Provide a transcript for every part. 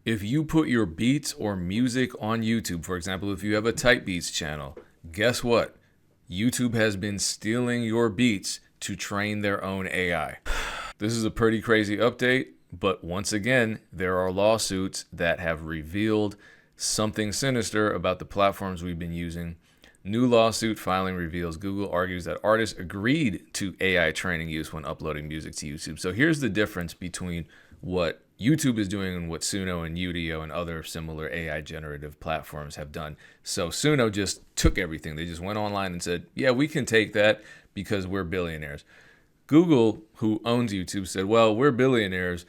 If you put your beats or music on YouTube, for example, if you have a Type Beats channel, guess what? YouTube has been stealing your beats to train their own AI. This is a pretty crazy update, but once again, there are lawsuits that have revealed something sinister about the platforms we've been using. New lawsuit filing reveals Google argues that artists agreed to AI training use when uploading music to YouTube. So here's the difference between what YouTube is doing and what Suno and Udio and other similar AI generative platforms have done. So Suno just took everything. They just went online and said, yeah, we can take that because we're billionaires. Google, who owns YouTube, said, well, we're billionaires,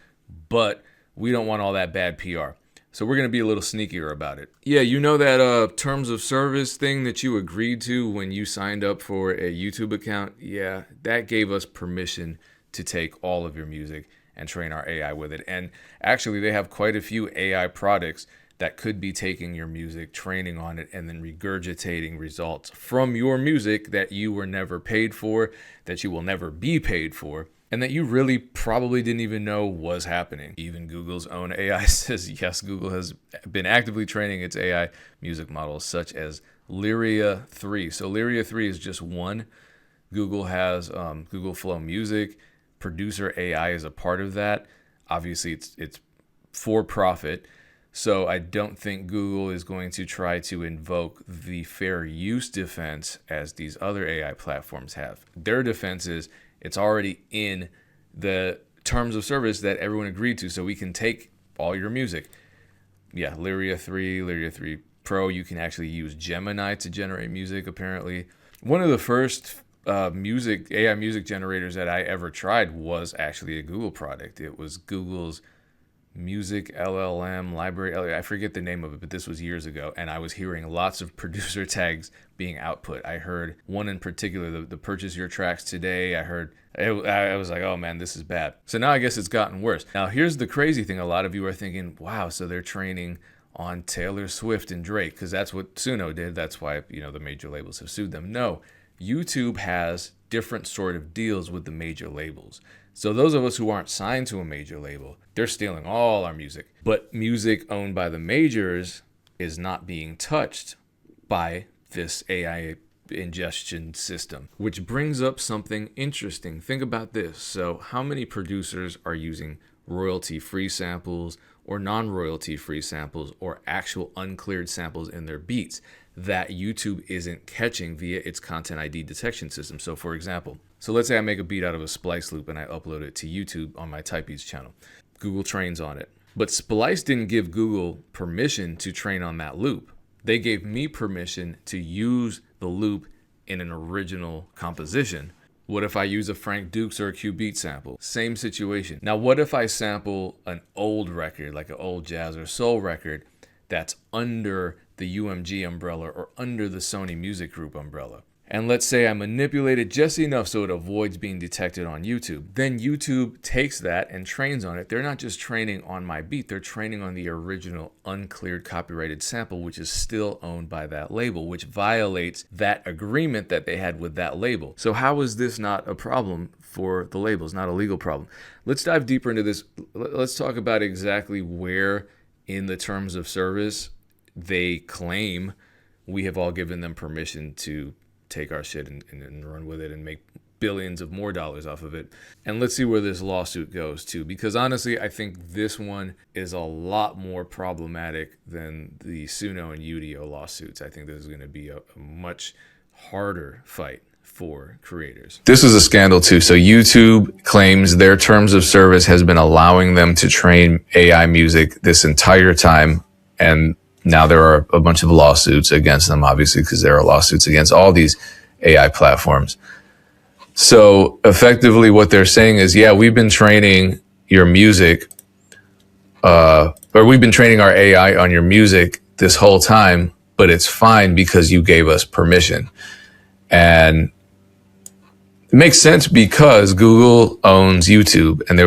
but we don't want all that bad PR. So we're going to be a little sneakier about it. Yeah, you know that terms of service thing that you agreed to when you signed up for a YouTube account? Yeah, that gave us permission to take all of your music and train our AI with it. And actually, they have quite a few AI products that could be taking your music, training on it, and then regurgitating results from your music that you were never paid for, that you will never be paid for, and that you really probably didn't even know was happening. Even Google's own AI says, yes, Google has been actively training its AI music models, such as Lyria 3. So Lyria 3 is just one. Google has Google Flow Music. Producer AI is a part of that. Obviously, it's for profit. So I don't think Google is going to try to invoke the fair use defense as these other AI platforms have. Their defense is it's already in the terms of service that everyone agreed to, so we can take all your music. Yeah, Lyria 3 Pro, you can actually use Gemini to generate music, apparently. One of the first AI music generators that I ever tried was actually a Google product. It was Google's Music LLM library. I forget the name of it, but this was years ago, and I was hearing lots of producer tags being output. I heard one in particular, the purchase your tracks today. I was like, oh man, this is bad. So now I guess it's gotten worse. Now here's the crazy thing. A lot of you are thinking, wow, so they're training on Taylor Swift and Drake, because that's what Suno did. That's why, the major labels have sued them. No, YouTube has different sort of deals with the major labels. So those of us who aren't signed to a major label, they're stealing all our music. But music owned by the majors is not being touched by this AI ingestion system, which brings up something interesting. Think about this. So how many producers are using royalty-free samples or non-royalty-free samples or actual uncleared samples in their beats that YouTube isn't catching via its Content ID detection system? So for example, let's say I make a beat out of a splice loop and I upload it to YouTube on my Type Beats channel. Google trains on it. But Splice didn't give Google permission to train on that loop. They gave me permission to use the loop in an original composition. What if I use a Frank Dukes or a Q Beat sample? Same situation. Now, what if I sample an old record, like an old jazz or soul record, that's under the UMG umbrella or under the Sony Music Group umbrella? And let's say I manipulate it just enough so it avoids being detected on YouTube. Then YouTube takes that and trains on it. They're not just training on my beat, they're training on the original uncleared copyrighted sample, which is still owned by that label, which violates that agreement that they had with that label. So how is this not a problem for the labels, not a legal problem? Let's dive deeper into this. Let's talk about exactly where in the terms of service they claim we have all given them permission to take our shit and run with it and make billions of more dollars off of it. And let's see where this lawsuit goes too, because honestly, I think this one is a lot more problematic than the Suno and Udio lawsuits. I think this is going to be a much harder fight for creators. This is a scandal too. So YouTube claims their terms of service has been allowing them to train AI music this entire time, and now there are a bunch of lawsuits against them, obviously, because there are lawsuits against all these AI platforms. So effectively what they're saying is, yeah, we've been training your music, or we've been training our AI on your music this whole time, but it's fine because you gave us permission. And it makes sense because Google owns YouTube, and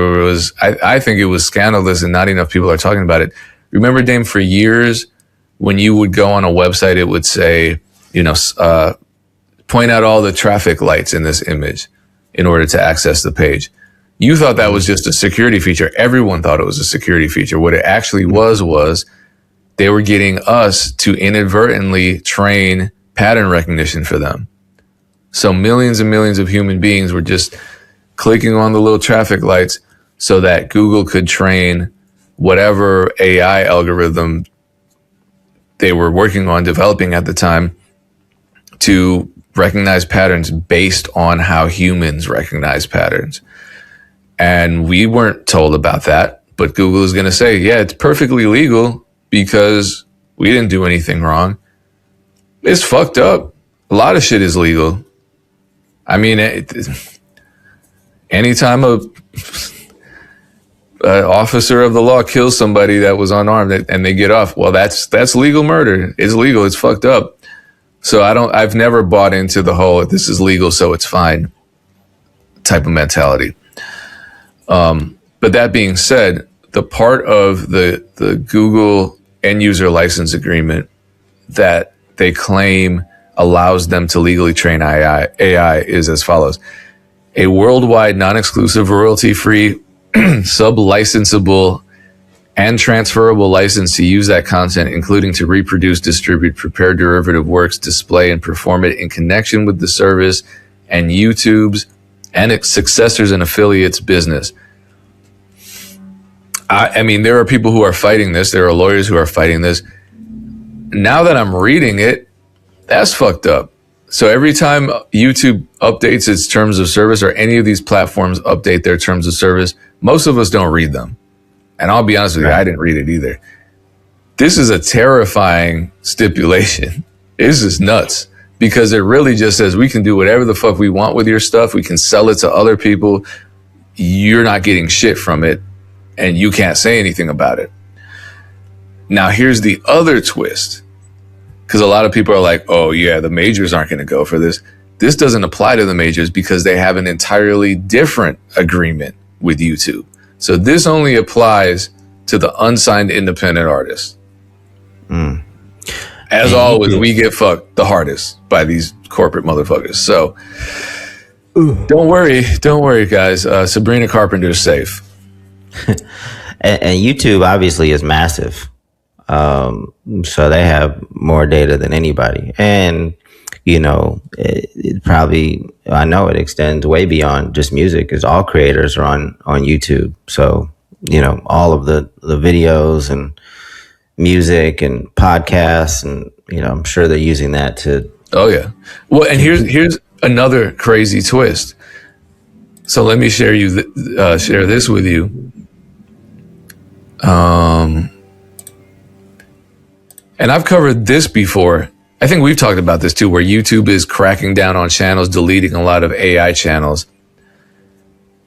I think it was scandalous and not enough people are talking about it. Remember, Dame, for years, when you would go on a website, it would say, point out all the traffic lights in this image in order to access the page. You thought that was just a security feature. Everyone thought it was a security feature. What it actually was they were getting us to inadvertently train pattern recognition for them. So millions and millions of human beings were just clicking on the little traffic lights so that Google could train whatever AI algorithm they were working on developing at the time to recognize patterns based on how humans recognize patterns. And we weren't told about that, but Google is going to say, yeah, it's perfectly legal because we didn't do anything wrong. It's fucked up. A lot of shit is legal. I mean, anytime a officer of the law kills somebody that was unarmed and they get off, well, that's legal murder. It's legal. It's fucked up. So I've never bought into the whole this is legal, so it's fine type of mentality. But that being said, the part of the Google end user license agreement that they claim allows them to legally train AI is as follows: a worldwide non-exclusive royalty-free sub-licensable and transferable license to use that content, including to reproduce, distribute, prepare derivative works, display, and perform it in connection with the service and YouTube's and its successors and affiliates business. I mean, there are people who are fighting this. There are lawyers who are fighting this. Now that I'm reading it, that's fucked up. So every time YouTube updates its terms of service, or any of these platforms update their terms of service, most of us don't read them. And I'll be honest with you, I didn't read it either. This is a terrifying stipulation. This is nuts, because it really just says we can do whatever the fuck we want with your stuff. We can sell it to other people. You're not getting shit from it, and you can't say anything about it. Now, here's the other twist, because a lot of people are like, oh yeah, the majors aren't going to go for this. This doesn't apply to the majors because they have an entirely different agreement with YouTube. So this only applies to the unsigned independent artists. As always, we get fucked the hardest by these corporate motherfuckers. So don't worry, guys. Sabrina Carpenter's safe. And YouTube obviously is massive. So they have more data than anybody. And, you know, it probably, I know it extends way beyond just music, because all creators are on YouTube. So, you know, all of the videos and music and podcasts, and, you know, I'm sure they're using that to. Oh, yeah. Well, and here's another crazy twist. So let me share this with you. And I've covered this before. I think we've talked about this too, where YouTube is cracking down on channels, deleting a lot of AI channels.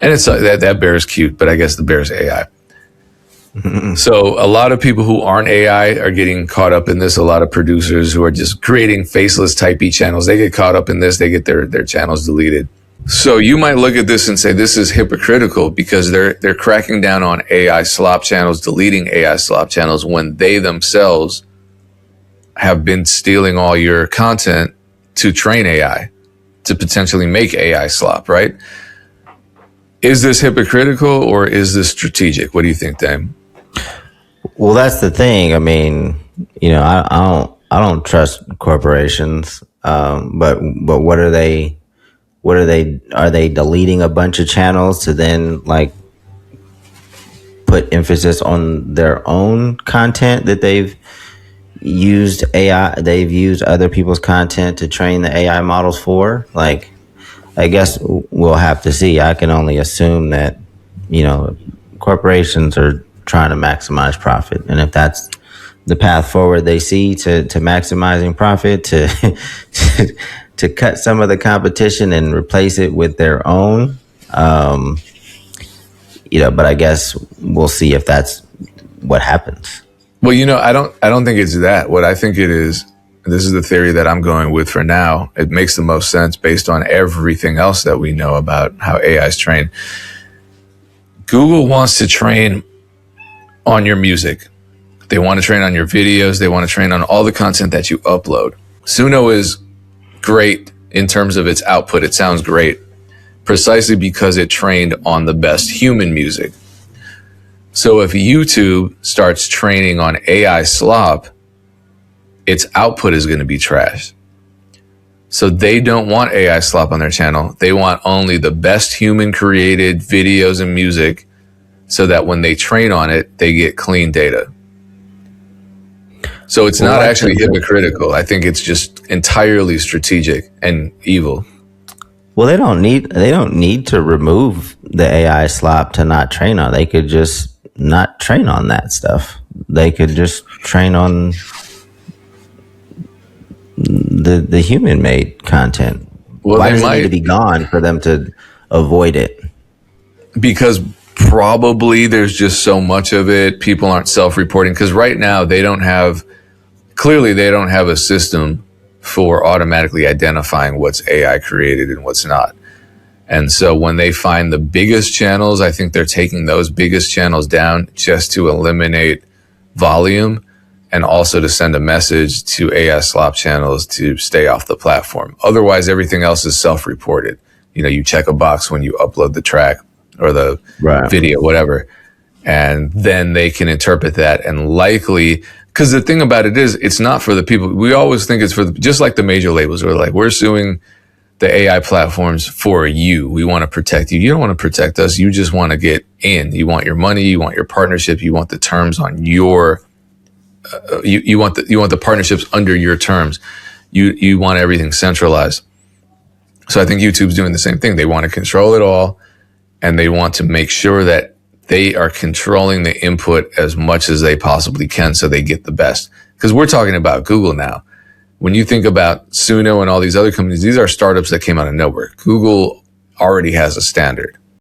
And it's that bear is cute, but I guess the bear is AI. So a lot of people who aren't AI are getting caught up in this. A lot of producers who are just creating faceless type E channels, they get caught up in this. They get their channels deleted. So you might look at this and say this is hypocritical, because they're cracking down on AI slop channels, deleting AI slop channels, when they themselves have been stealing all your content to train AI, to potentially make AI slop, right? Is this hypocritical, or is this strategic? What do you think, Dame? Well, that's the thing. I mean, you know, I don't trust corporations. But what are they? Are they deleting a bunch of channels to then like put emphasis on their own content that they've used they've used other people's content to train the AI models for? Like, I guess we'll have to see. I can only assume that, you know, corporations are trying to maximize profit. And if that's the path forward they see to maximizing profit, to cut some of the competition and replace it with their own, you know, but I guess we'll see if that's what happens. Well, you know, I don't think it's that. What I think it is, and this is the theory that I'm going with for now, it makes the most sense based on everything else that we know about how AI is trained. Google wants to train on your music. They want to train on your videos. They want to train on all the content that you upload. Suno is great in terms of its output. It sounds great. precisely because it trained on the best human music. So if YouTube starts training on AI slop, its output is going to be trash. So they don't want AI slop on their channel. They want only the best human created videos and music, so that when they train on it, they get clean data. So it's not actually hypocritical. I think it's just entirely strategic and evil. Well, they don't need to remove the AI slop to not train on. They could just not train on that stuff. They could just train on the human made content. Well, why does it need to be gone for them to avoid it? Because probably there's just so much of it. People aren't self-reporting, because right now they don't have a system for automatically identifying what's AI created and what's not. And so when they find the biggest channels, I think they're taking those biggest channels down just to eliminate volume, and also to send a message to AI slop channels to stay off the platform. Otherwise, everything else is self-reported. You check a box when you upload the track or the video, whatever, and then they can interpret that. And likely, because the thing about it is, it's not for the people. We always think it's for just like the major labels. We're suing the AI platforms for you. We want to protect you. You don't want to protect us. You just want to get in. You want your money. You want your partnership. You want the terms on your. You want the partnerships under your terms. You want everything centralized. So I think YouTube's doing the same thing. They want to control it all, and they want to make sure that they are controlling the input as much as they possibly can, so they get the best. Because we're talking about Google now. When you think about Suno and all these other companies, these are startups that came out of nowhere. Google already has a standard.